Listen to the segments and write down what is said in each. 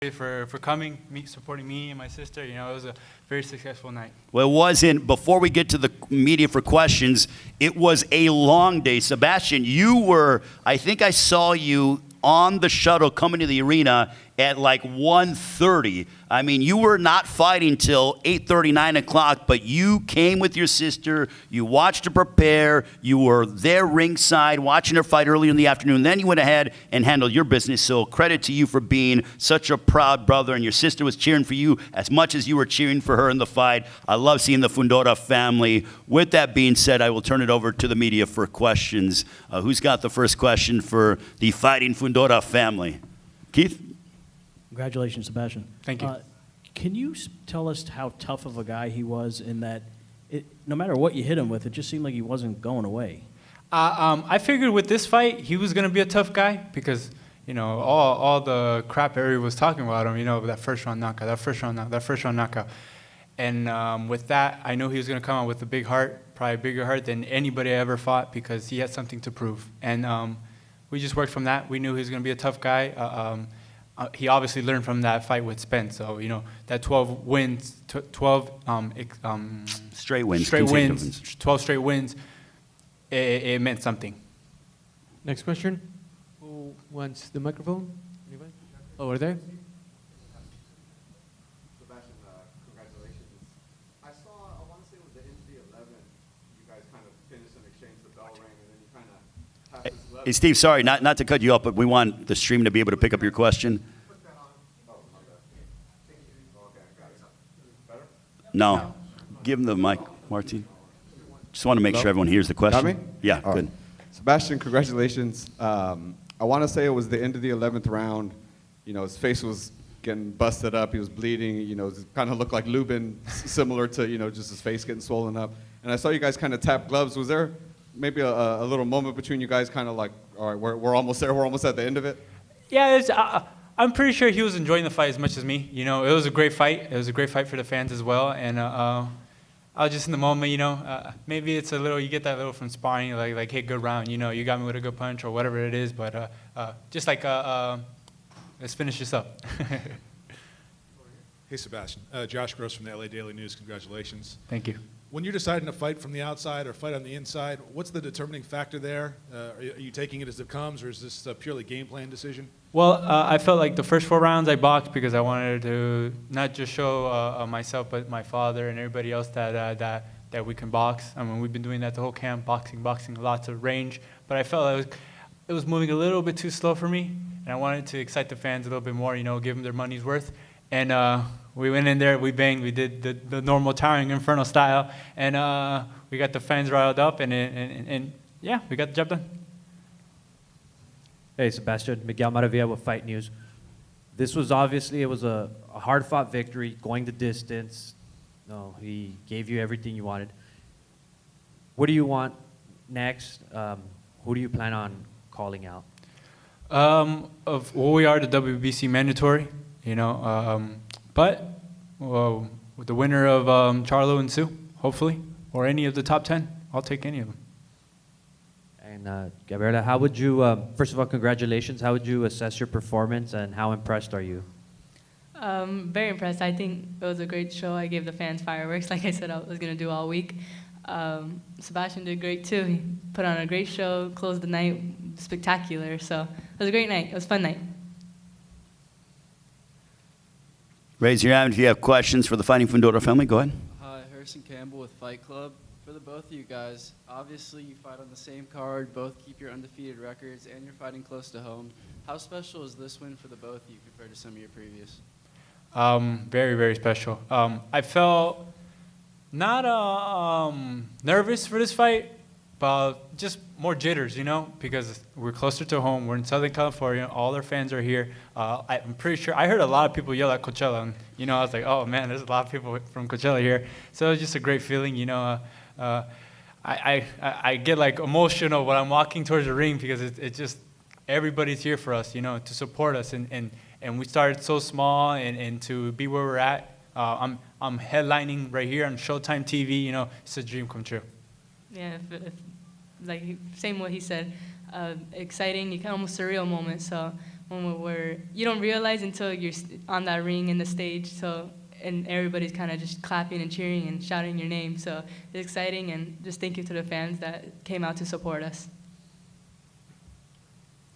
for coming, supporting me and my sister. It was a very successful night. Well, it wasn't. Before we get to the media for questions, it was a long day. Sebastian, I think I saw you on the shuttle coming to the arena at like 1:30. I mean, you were not fighting till 8:30, 9 o'clock, but you came with your sister. You watched her prepare. You were there ringside watching her fight earlier in the afternoon. Then you went ahead and handled your business. So credit to you for being such a proud brother. And your sister was cheering for you as much as you were cheering for her in the fight. I love seeing the Fundora family. With that being said, I will turn it over to the media for questions. Who's got the first question for the Fighting Fundora family? Keith? Congratulations, Sebastian. Thank you. Can you tell us how tough of a guy he was in that no matter what you hit him with, it just seemed like he wasn't going away? I figured with this fight, he was going to be a tough guy because, all the crap everybody was talking about him, that first round knockout, that first round knockout. And with that, I knew he was going to come out with a big heart, probably a bigger heart than anybody I ever fought because he had something to prove. And we just worked from that. We knew he was going to be a tough guy. He obviously learned from that fight with Spence. So, that 12 wins, 12 Straight wins. 12 straight wins, it meant something. Next question. Who wants the microphone? Anybody? Over there. Sebastian, congratulations. I want to say it was the end of the 11th, you guys kind of finished and exchanged the bell ring, and then you kind of passed this level. Hey, Steve, sorry, not to cut you off, but we want the stream to be able to pick up your question. No. Give him the mic, Martin. Just want to make sure everyone hears the question. Got me? Yeah, All good. right. Sebastian, congratulations. I want to say it was the end of the 11th round. His face was getting busted up. He was bleeding. It kind of looked like Lubin, similar to, just his face getting swollen up. And I saw you guys kind of tap gloves. Was there maybe a little moment between you guys kind of like, all right, we're almost there. We're almost at the end of it? Yeah, I'm pretty sure he was enjoying the fight as much as me. It was a great fight. It was a great fight for the fans as well. And I was just in the moment, maybe it's you get that little from sparring, like hey, good round. You got me with a good punch or whatever it is. But just like, let's finish this up. Hey, Sebastian. Josh Gross from the LA Daily News. Congratulations. Thank you. When you're deciding to fight from the outside or fight on the inside, what's the determining factor there? Are you taking it as it comes, or is this a purely game plan decision? Well, I felt like the first 4 rounds I boxed because I wanted to not just show myself, but my father and everybody else that we can box. I mean, we've been doing that the whole camp, boxing, lots of range. But I felt it was moving a little bit too slow for me, and I wanted to excite the fans a little bit more, give them their money's worth. And we went in there, we banged, we did the normal towering inferno style, and we got the fans riled up, and yeah, we got the job done. Hey, Sebastian. Miguel Maravilla with Fight News. This was obviously, it was a hard-fought victory, going the distance. No, he gave you everything you wanted. What do you want next? Who do you plan on calling out? We are the WBC mandatory, but with the winner of Charlo and Tszyu, hopefully, or any of the top 10, I'll take any of them. And Gabriela, how would you, first of all, congratulations. How would you assess your performance, and how impressed are you? Very impressed. I think it was a great show. I gave the fans fireworks, like I said I was going to do all week. Sebastian did great, too. He put on a great show, closed the night spectacular. So it was a great night. It was a fun night. Raise your hand if you have questions for the Fighting Fundora family. Go ahead. Hi, Harrison Campbell with Fight Club. For the both of you guys, obviously you fight on the same card, both keep your undefeated records, and you're fighting close to home. How special is this win for the both of you compared to some of your previous? Very, very special. I felt not nervous for this fight, but just more jitters, because we're closer to home. We're in Southern California. All our fans are here. I'm pretty sure I heard a lot of people yell at Coachella, and I was like, oh man, there's a lot of people from Coachella here. So it was just a great feeling, I get like emotional when I'm walking towards the ring because it's just everybody's here for us, to support us, and we started so small, and to be where we're at. I'm headlining right here on Showtime TV. It's a dream come true. Yeah, like same what he said. Exciting, almost surreal moment. So you don't realize until you're on that ring in the stage. So, and everybody's kind of just clapping and cheering and shouting your name. So it's exciting, and just thank you to the fans that came out to support us.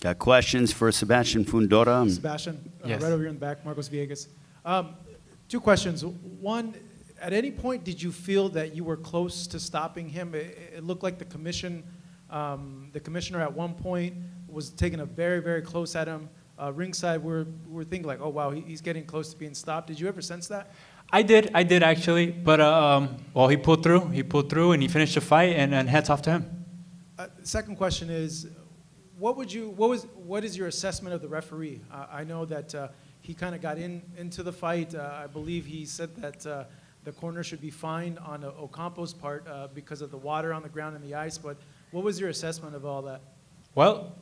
Got questions for Sebastian Fundora? Sebastian, Yes. right over here in the back, Marcos Villegas. Two questions. One, at any point did you feel that you were close to stopping him? It looked like the commissioner at one point was taking a very, very close at him. Ringside, we're thinking like, oh wow, he's getting close to being stopped. Did you ever sense that? I did actually, but well, he pulled through, and he finished the fight, and hats off to him. Second question is, what is your assessment of the referee? I know that he kind of got into the fight. I believe he said that the corner should be fined on Ocampo's part because of the water on the ground and the ice. But what was your assessment of all that? Well,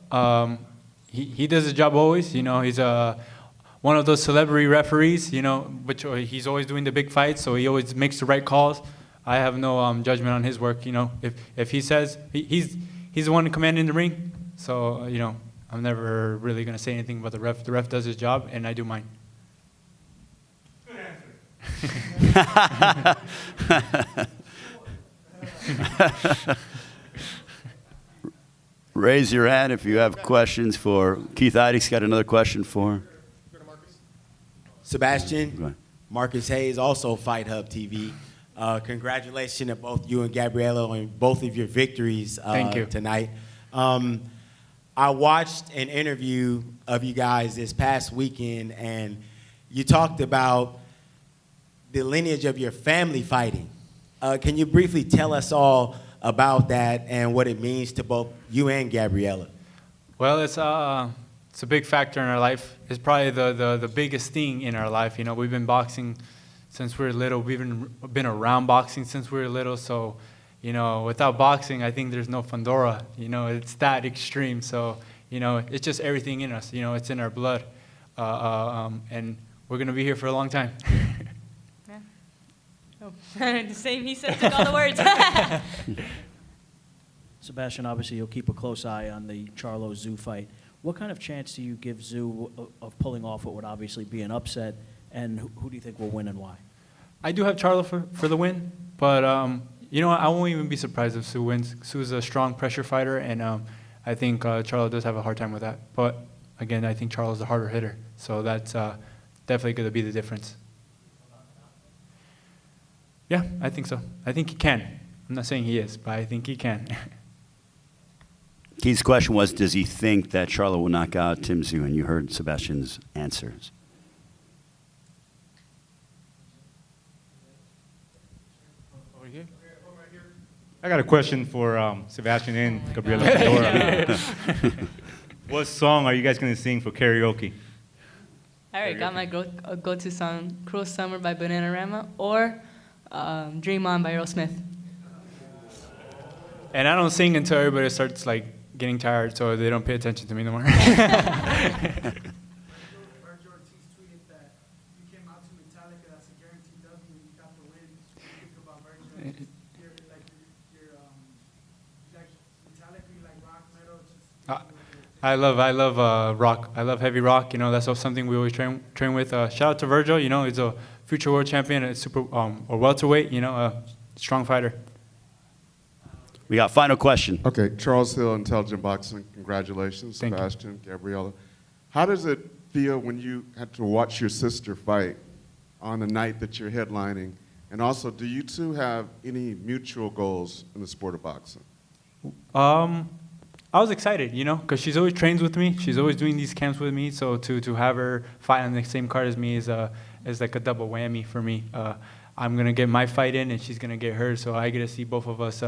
he does his job always. You know, he's one of those celebrity referees. You know, but he's always doing the big fights, so he always makes the right calls. I have no judgment on his work. You know, if he says he's the one commanding the ring, so you know, I'm never really gonna say anything about the ref. The ref does his job, and I do mine. Good answer. Raise your hand if you have questions for Keith Idix. Got another question for Sebastian, Marcus Hayes, also Fight Hub TV. Congratulations to both you and Gabriella on both of your victories Thank you. tonight. I watched an interview of you guys this past weekend, and you talked about the lineage of your family fighting. Can you briefly tell us all about that and what it means to both you and Gabriella? Well, it's a big factor in our life. It's probably the biggest thing in our life. You know, we've been boxing since we were little. We've been around boxing since we were little. So, you know, without boxing, I think there's no Fundora. You know, it's that extreme. So, you know, it's just everything in us. You know, it's in our blood. And we're going to be here for a long time. Yeah. Oh, the same he said, took all the words. Sebastian, obviously, you'll keep a close eye on the Charlo-Tszyu fight. What kind of chance do you give Tszyu of pulling off what would obviously be an upset, and who do you think will win and why? I do have Charlo for the win, but you know, I won't even be surprised if Tszyu wins. Tszyu's a strong pressure fighter, and I think Charlo does have a hard time with that. But again, I think Charlo's the harder hitter, so that's definitely going to be the difference. Yeah, I think so. I think he can. I'm not saying he is, but I think he can. Keith's question was, does he think that Charlo will knock out Tim Tszyu? And you heard Sebastian's answers. Over here. I got a question for Sebastian and Gabriella Fundora. What song are you guys going to sing for karaoke? I already got my go-to song, Cruel Summer by Bananarama, or Dream On by Aerosmith. And I don't sing until everybody starts like getting tired, so they don't pay attention to me no more. I love rock. I love heavy rock. You know, that's something we always train with. Shout out to Virgil. You know, he's a future world champion at super or welterweight. You know, a strong fighter. We got final question. Okay, Charles Hill, Intelligent Boxing. Congratulations, Thank you. Sebastian, Gabriella. How does it feel when you had to watch your sister fight on the night that you're headlining? And also, do you two have any mutual goals in the sport of boxing? I was excited, you know, because she's always trains with me. She's always doing these camps with me. So to have her fight on the same card as me is like a double whammy for me. I'm gonna get my fight in, and she's gonna get hers. So I get to see both of us,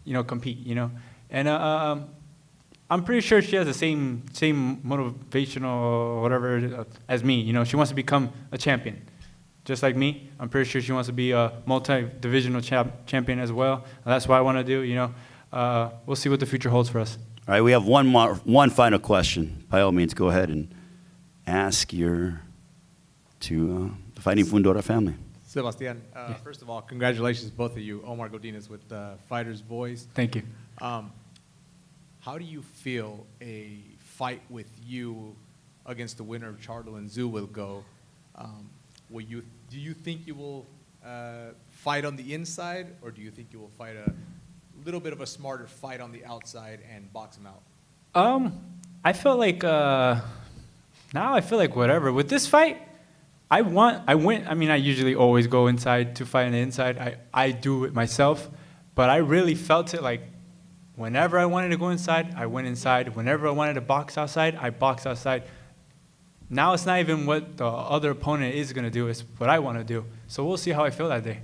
you know, compete. You know, and I'm pretty sure she has the same motivational or whatever as me. You know, she wants to become a champion. Just like me, I'm pretty sure she wants to be a multi-divisional champion as well. And that's what I want to do, you know. We'll see what the future holds for us. All right, we have one final question. By all means, go ahead and ask to the Fighting Fundora family. Sebastian, first of all, congratulations, both of you. Omar Godinez with Fighter's Voice. Thank you. How do you feel a fight with you against the winner of Charlo and Tszyu will go. Do you think you will fight on the inside, or do you think you will fight a little bit of a smarter fight on the outside and box him out? I feel like now I feel like whatever. With this fight, I usually always go inside to fight on the inside. I do it myself, but I really felt it like whenever I wanted to go inside, I went inside. Whenever I wanted to box outside, I boxed outside. Now it's not even what the other opponent is going to do, it's what I want to do. So we'll see how I feel that day.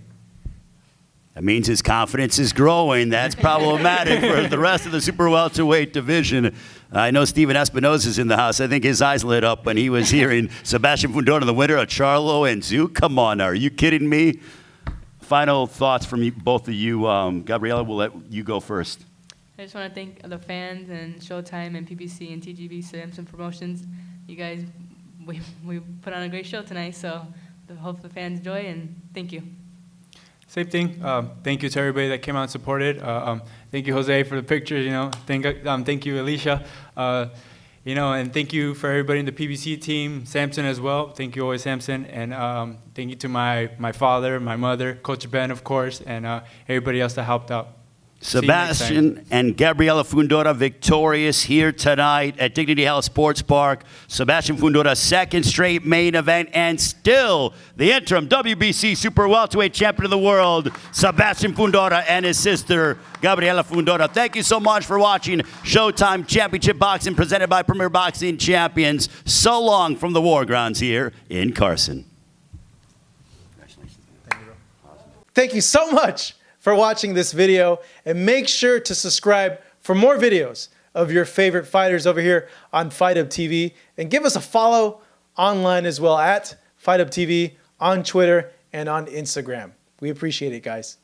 That means his confidence is growing. That's problematic for the rest of the super welterweight division. I know Steven Espinosa's in the house. I think his eyes lit up when he was hearing Sebastian Fundora, the winner of Charlo and Tszyu. Come on, are you kidding me? Final thoughts from both of you. Gabriela, we'll let you go first. I just want to thank the fans and Showtime and PBC and TGV Samson Promotions. You guys, we put on a great show tonight, so I hope the fans enjoy, and thank you. Same thing. Thank you to everybody that came out and supported. Thank you, Jose, for the pictures. Thank you, Alicia. And thank you for everybody in the PBC team, Samson as well. Thank you always, Samson, and thank you to my father, my mother, Coach Ben, of course, and everybody else that helped out. Sebastian and Gabriela Fundora victorious here tonight at Dignity Health Sports Park. Sebastian Fundora, second straight main event, and still the interim WBC Super Welterweight Champion of the World, Sebastian Fundora and his sister, Gabriela Fundora. Thank you so much for watching Showtime Championship Boxing presented by Premier Boxing Champions. So long from the War Grounds here in Carson. Thank you so much for watching this video, and make sure to subscribe for more videos of your favorite fighters over here on Fight Up TV, and give us a follow online as well at Fight Up TV on Twitter and on Instagram. We appreciate it, guys.